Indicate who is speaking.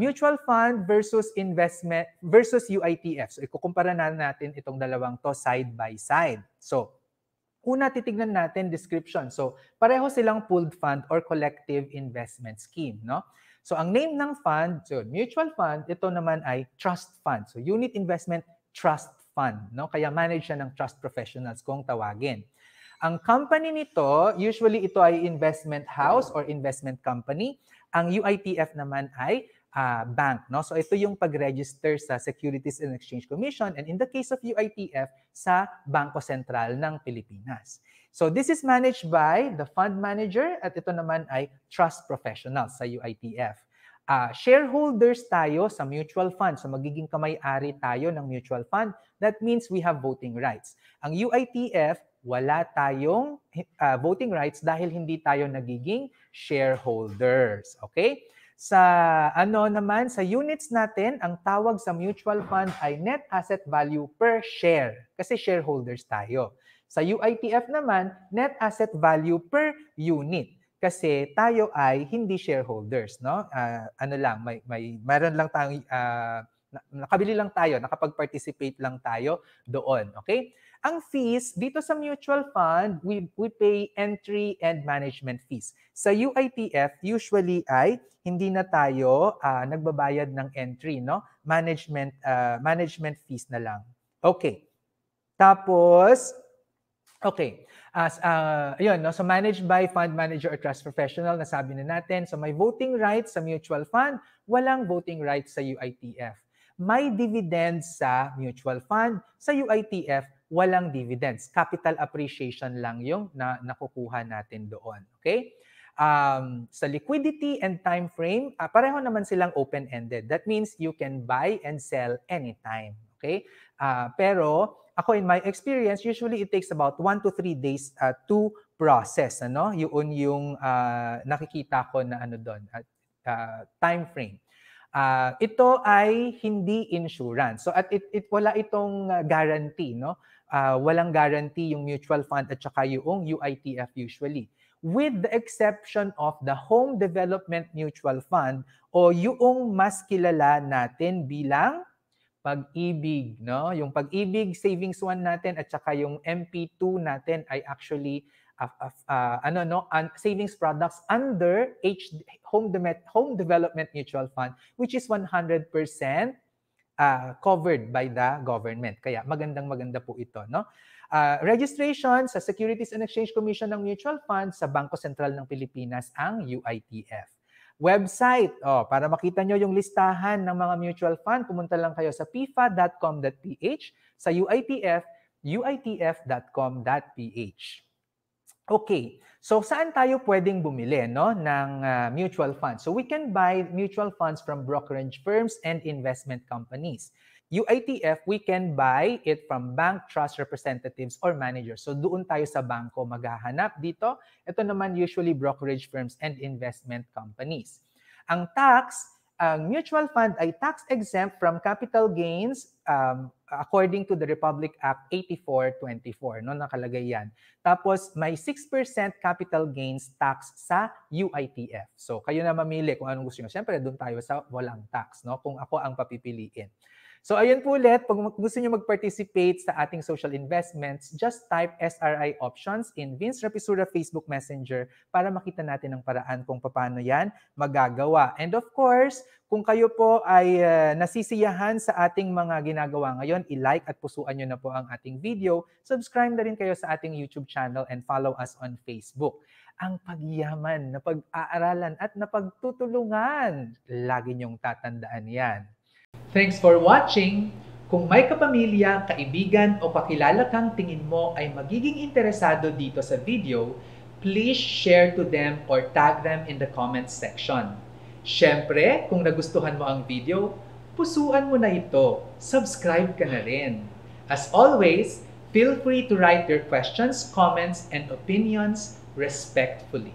Speaker 1: Mutual fund versus investment versus UITF. So, ikukumpara na natin itong dalawang to side by side. So, una titignan natin description. So, pareho silang pooled fund or collective investment scheme, no? So, ang name ng fund, so mutual fund, ito naman ay trust fund. So, unit investment trust fund, no? Kaya manage siya ng trust professionals kung tawagin. Ang company nito, usually ito ay investment house or investment company. Ang UITF naman ay bank, no? So ito yung pag-register sa Securities and Exchange Commission, and in the case of UITF, sa Bangko Sentral ng Pilipinas. So this is managed by the fund manager at ito naman ay trust professionals sa UITF. Shareholders tayo sa mutual fund. So magiging kamay-ari tayo ng mutual fund. That means we have voting rights. Ang UITF, wala tayong voting rights dahil hindi tayo nagiging shareholders. Okay? Sa sa units natin, ang tawag sa mutual fund ay net asset value per share kasi shareholders tayo. Sa UITF naman, net asset value per unit kasi tayo ay hindi shareholders, no? Meron lang tayong nakabili lang tayo, nakapag-participate lang tayo doon, okay? Ang fees, dito sa mutual fund, we pay entry and management fees. Sa UITF, usually ay hindi na tayo nagbabayad ng entry, no? Management fees na lang. Okay. Tapos, okay. Yun, no? So managed by fund manager or trust professional, nasabi na natin. So may voting rights sa mutual fund, walang voting rights sa UITF. May dividends sa mutual fund, sa UITF, walang dividends. Capital appreciation lang yung nakukuha natin doon. Okay? Sa liquidity and time frame, pareho naman silang open-ended. That means you can buy and sell anytime. Okay? Pero ako, in my experience, usually it takes about 1 to 3 days to process. Ano? Yun yung nakikita ko na doon, time frame. Ito ay hindi insurance. So at wala itong guarantee, no? Walang guarantee yung mutual fund at saka yung UITF usually. With the exception of the Home Development Mutual Fund o yung mas kilala natin bilang Pag-ibig, no? Yung Pag-ibig Savings 1 natin at saka yung MP2 natin ay actually savings products under Home Development Mutual Fund, which is 100% covered by the government. Kaya maganda po ito, no? Registration sa Securities and Exchange Commission ng mutual fund sa Bangko Sentral ng Pilipinas ang UITF. Website, para makita nyo yung listahan ng mga mutual fund, pumunta lang kayo sa pifa.com.ph, sa UITF, uitf.com.ph. Okay, so saan tayo pwedeng bumili ng mutual funds? So we can buy mutual funds from brokerage firms and investment companies. UITF, we can buy it from bank, trust representatives, or managers. So doon tayo sa bangko maghahanap dito. Ito naman usually brokerage firms and investment companies. Ang tax, ang mutual fund ay tax-exempt from capital gains according to the Republic Act 8424. No, nakalagay yan. Tapos may 6% capital gains tax sa UITF. So kayo na mamili kung anong gusto nyo. Siyempre, doon tayo sa walang tax, no? Kung ako ang papipiliin. So ayun po ulit, pag gusto nyo mag-participate sa ating social investments, just type SRI options in Vince Rapisura Facebook Messenger para makita natin ang paraan kung paano yan magagawa. And of course, kung kayo po ay nasisiyahan sa ating mga ginagawa ngayon, i-like at pusuan nyo na po ang ating video. Subscribe na rin kayo sa ating YouTube channel and follow us on Facebook. Ang pagyaman na pag-aaralan at napagtutulungan, lagi nyong tatandaan yan. Thanks for watching! Kung may kapamilya, kaibigan o kakilala kang tingin mo ay magiging interesado dito sa video, please share to them or tag them in the comments section. Siyempre, kung nagustuhan mo ang video, pusuan mo na ito. Subscribe ka na rin. As always, feel free to write your questions, comments, and opinions respectfully.